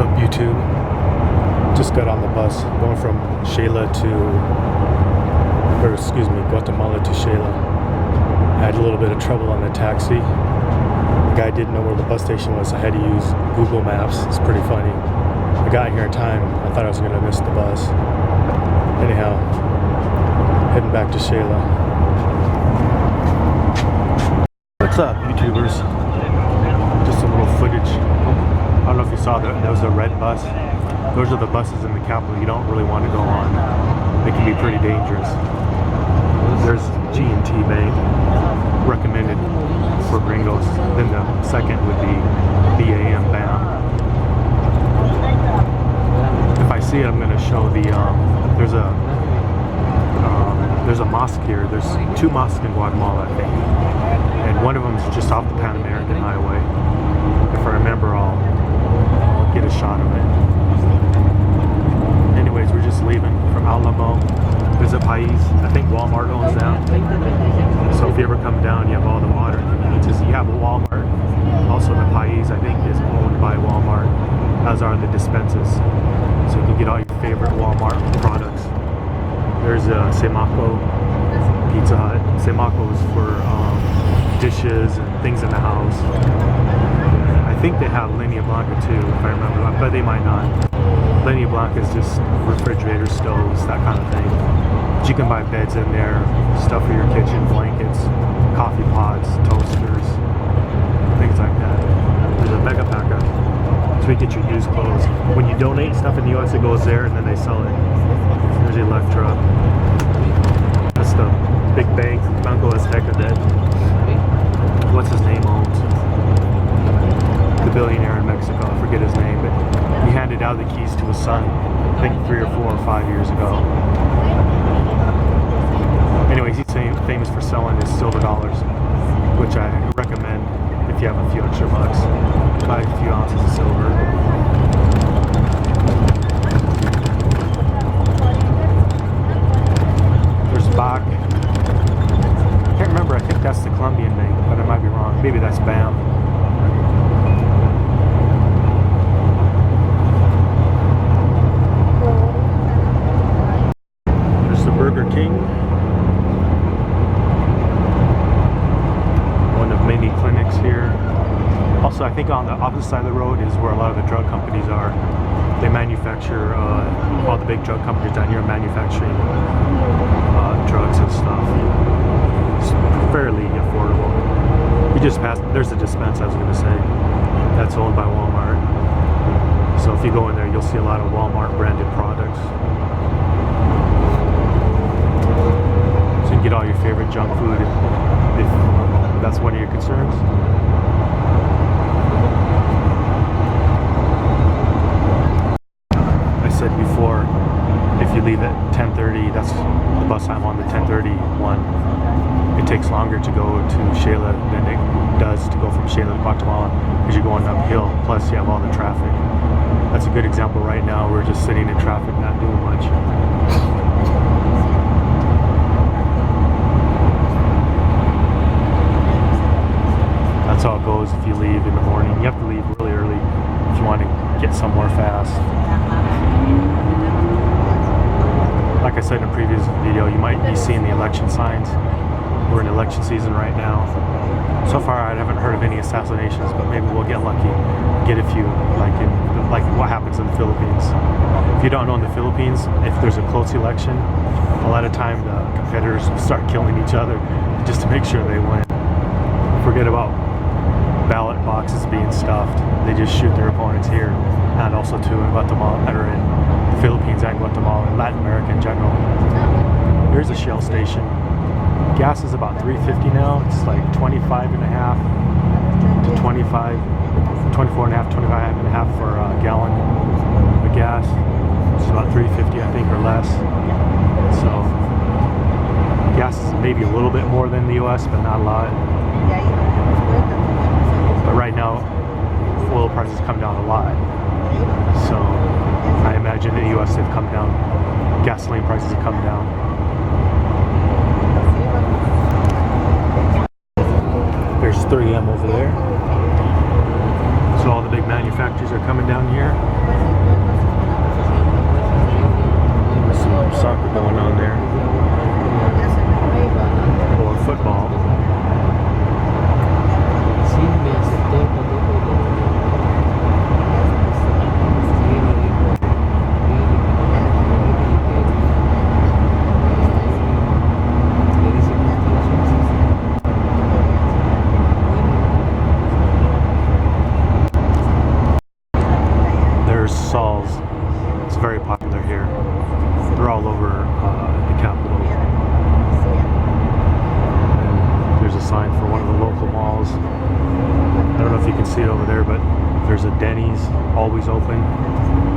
What's up, YouTube? Just got on the bus going from Guatemala to Xela. I had a little bit of trouble on the taxi. The guy didn't know where the bus station was, so I had to use Google Maps. It's pretty funny. I got here in time. I thought I was going to miss the bus. Anyhow, heading back to Xela. What's up, YouTubers? Just some little footage. I don't know if you saw that. There was a red bus. Those are the buses in the capital you don't really want to go on. They can be pretty dangerous. There's G&T Bank, recommended for gringos. Then the second would be BAM. If I see it, I'm going to show the, there's a mosque here. There's two mosques in Guatemala, I think. And one of them is just off the Pan American Highway. If I remember, I'll get a shot of it. Anyways, we're just leaving from Alamo. There's a Pais. I think Walmart owns them. So if you ever come down, you have all the modern conveniences. You have a Walmart. Also the Pais, I think, is owned by Walmart, as are the dispensers. So you can get all your favorite Walmart products. There's a Semaco Pizza Hut. Semaco is for dishes and things in the house. I think they have Linea Blanca too, if I remember, but they might not. Linea Blanca is just refrigerator stoves, that kind of thing. But you can buy beds in there, stuff for your kitchen, blankets, coffee pods, toasters, things like that. There's a Mega Packer, so you get your used clothes. When you donate stuff in the US, it goes there and then they sell it. There's Electra. That's the big bank, Banco Azteca, that what's his name owns. The billionaire in Mexico, I forget his name, but he handed out the keys to his son, I think 3 or 4 or 5 years ago. Anyways, he's famous for selling his silver dollars, which I recommend if you have a few extra bucks. Buy a few ounces of silver. There's Bach. I can't remember, I think that's the Colombian bank, but I might be wrong. Maybe that's BAM. Burger King, one of many clinics here. Also, I think on the opposite side of the road is where a lot of the drug companies are. They manufacture, all the big drug companies down here are manufacturing drugs and stuff. It's fairly affordable. We just passed, there's a dispense, I was going to say, that's owned by Walmart. So if you go in there, you'll see a lot of Walmart branded products. Get all your favorite junk food if that's one of your concerns. I said before, if you leave at 10:30, that's the bus I'm on, the 10:30 one. It takes longer to go to Xela than it does to go from Xela to Guatemala because you're going uphill, plus you have all the traffic. That's a good example right now. We're just sitting in traffic, not doing much. That's how it goes if you leave in the morning. You have to leave really early if you want to get somewhere fast. Like I said in a previous video, you might be seeing the election signs. We're in election season right now. So far I haven't heard of any assassinations, but maybe we'll get lucky, get a few, like what happens in the Philippines. If you don't know, in the Philippines, if there's a close election, a lot of time the competitors start killing each other just to make sure they win. Forget about ballot boxes being stuffed. They just shoot their opponents here, and also too in Guatemala, or in the Philippines and Guatemala, and Latin America in general. There's a Shell station. Gas is about $3.50 now. It's like 25 and a half to 25, 24 and a half, 25 and a half for a gallon of gas. It's about $3.50, I think, or less. So gas is maybe a little bit more than the US, but not a lot. But right now, oil prices come down a lot. So I imagine in the US they've come down. Gasoline prices have come down. There's 3M over there. So all the big manufacturers are coming down here. some soccer going on there. Or football. There's Saul's. It's very popular here. They're all over the capital. And there's a sign for one of the local malls. I don't know if you can see it over there, but there's a Denny's always open.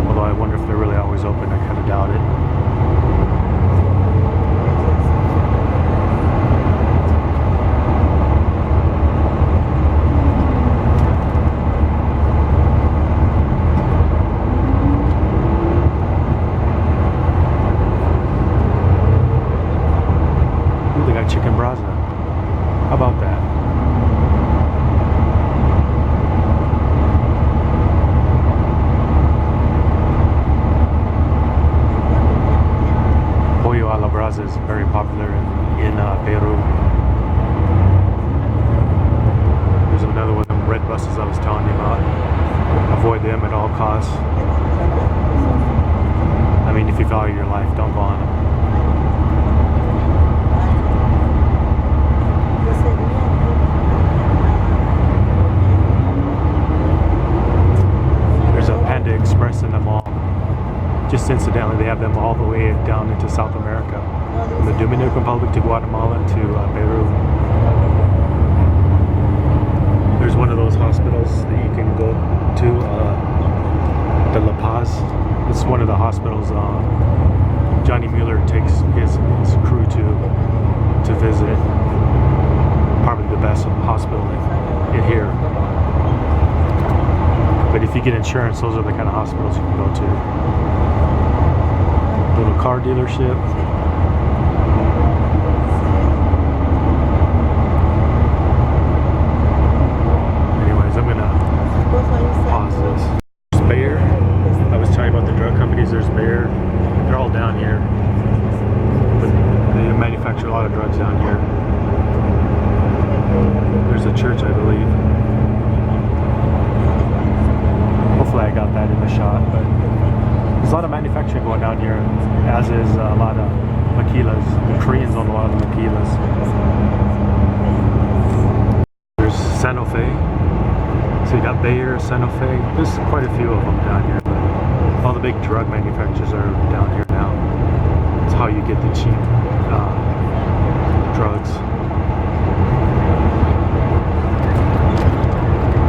Although I wonder if they're really always open. I kind of doubt it. Chicken brasa. How about that? Pollo a la brasa is very popular in Peru. There's another one of them red buses I was telling you about. Avoid them at all costs. I mean, if you value your life, don't go on them. Express in the mall. Just incidentally, they have them all the way down into South America, from the Dominican Republic to Guatemala to Peru. There's one of those hospitals that you can go to, the La Paz. It's one of the hospitals Johnny Mueller takes his crew to visit. Probably the best hospital in here. But if you get insurance, those are the kind of hospitals you can go to. Little car dealership. Anyways, I'm gonna pause this. There's Bayer. I was telling you about the drug companies. There's Bayer. They're all down here. But they manufacture a lot of drugs down here. There's a church, I believe. Hopefully I got that in the shot, but there's a lot of manufacturing going down here, as is a lot of maquilas. The Koreans own a lot of the maquilas. There's Sanofi. So you got Bayer, Sanofi. There's quite a few of them down here. But all the big drug manufacturers are down here now. It's how you get the cheap drugs.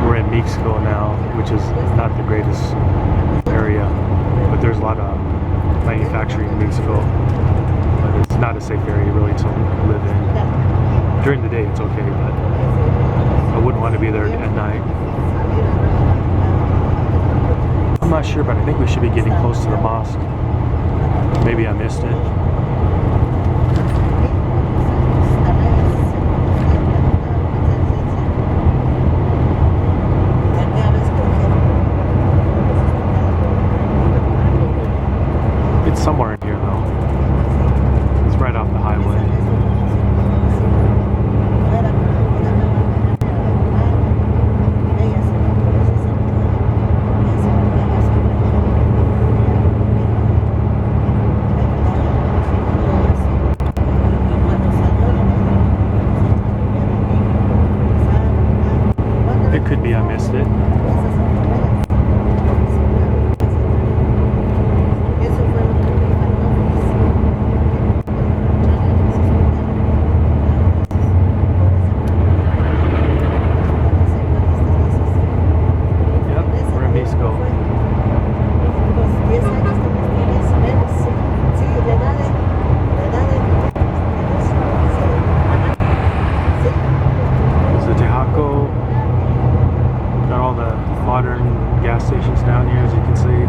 We're in Mexico now, which is not the greatest area, but there's a lot of manufacturing in Mexico. But it's not a safe area really to live in. During the day it's okay, but I wouldn't want to be there at night. I'm not sure, but I think we should be getting close to the mosque. Maybe I missed it. Somewhere in here though. It's right off the highway. It could be I missed it. Modern gas stations down here, as you can see.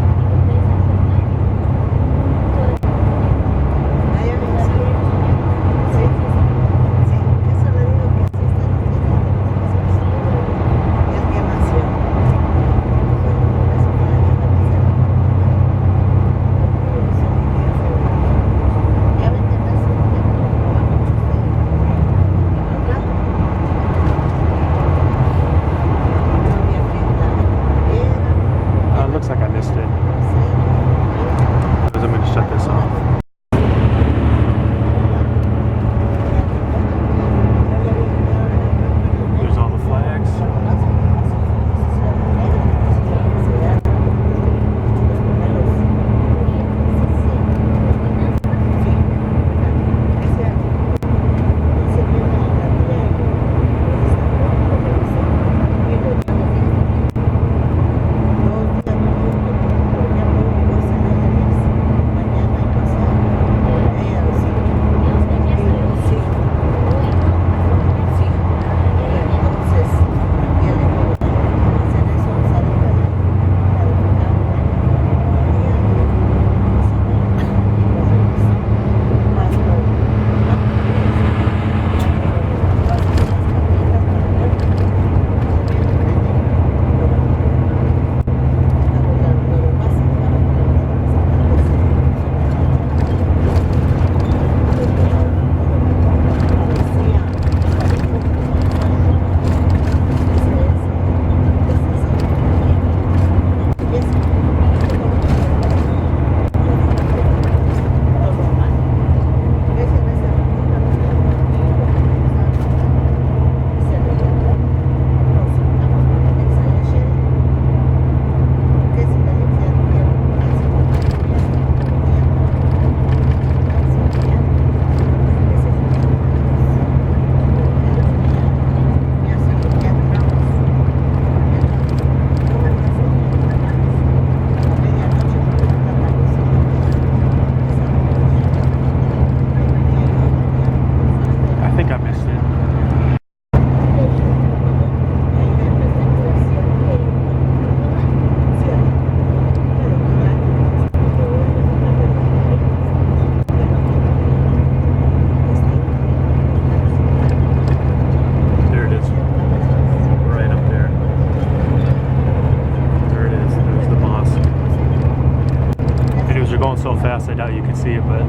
you're going so fast, I doubt you can see it, but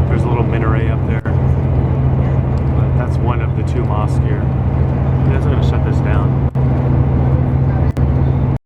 there's a little minaret up there. But that's one of the two mosques here. You guys are going to shut this down.